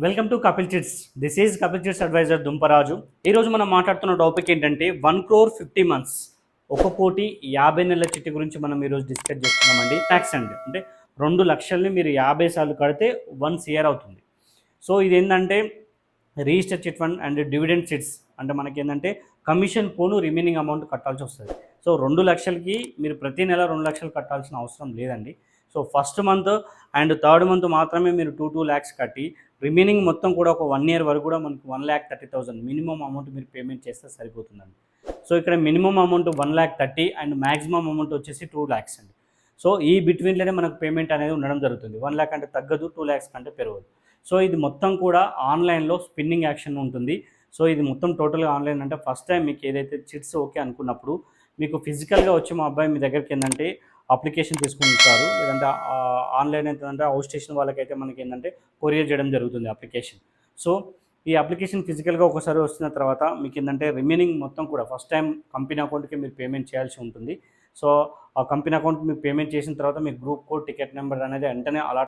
Welcome to Kapil chits. This is Kapil chits advisor Dumparaju. ఈరోజు మనం మాట్లాడుతున్న టాపిక్ ఏంటంటే 1,50,00,000 1,50,00,000 చిట్టి గురించి మనం ఈరోజు డిస్కస్ చేస్తున్నామండి. ట్యాక్స్ అండి అంటే 2,00,000ని మీరు 50 సార్లు కడితే 1 CR అవుతుంది. సో ఇదేంటంటే register chit fund and dividend chits అంటే మనకి ఏంటంటే కమిషన్ పోను రిమైనింగ్ అమౌంట్ కట్టాల్సి వస్తుంది. సో 2,00,000కి మీరు ప్రతి నెల 2,00,000 కట్టాల్సిన అవసరం లేదండి. So first month and third month మాత్రమే మీరు 2 lakhs కట్టి రిమైనింగ్ మొత్తం కూడా ఒక 1 year వరకు కూడా మనకు 1,30,000 మినిమం అమౌంట్ మీరు పేమెంట్ చేస్తే సరిపోతుందండి. సో ఇక్కడ minimum amount 1,30,000 and maximum amount వచ్చేసి 2 lakhs అండి. సో ఈ బిట్వీన్లోనే మనకు పేమెంట్ అనేది ఉండడం జరుగుతుంది. 1 lakh అంటే తగ్గదు, 2 lakhs కంటే పెరగదు. సో ఇది మొత్తం కూడా ఆన్లైన్లో స్పిన్నింగ్ యాక్షన్ ఉంటుంది. సో ఇది మొత్తం టోటల్గా ఆన్లైన్ అంటే ఫస్ట్ టైం మీకు ఏదైతే చిట్స్ ఓకే అనుకున్నప్పుడు మీకు ఫిజికల్గా వచ్చి మా అబ్బాయి మీ దగ్గరికి ఏంటంటే అప్లికేషన్ తీసుకుని ఉంటారు, లేదంటే ఆన్లైన్ ఏంటంటే అవుట్ స్టేషన్ వాళ్ళకైతే మనకి ఏంటంటే కొరియర్ చేయడం జరుగుతుంది అప్లికేషన్. సో ఈ అప్లికేషన్ ఫిజికల్గా ఒకసారి వచ్చిన తర్వాత మీకు ఏంటంటే రిమైనింగ్ మొత్తం కూడా ఫస్ట్ టైం కంపెనీ అకౌంట్కి మీరు పేమెంట్ చేయాల్సి ఉంటుంది. సో ఆ కంపెనీ అకౌంట్కి మీరు పేమెంట్ చేసిన తర్వాత మీ గ్రూప్ కోడ్ టికెట్ నెంబర్ అనేది వెంటనే అలాట్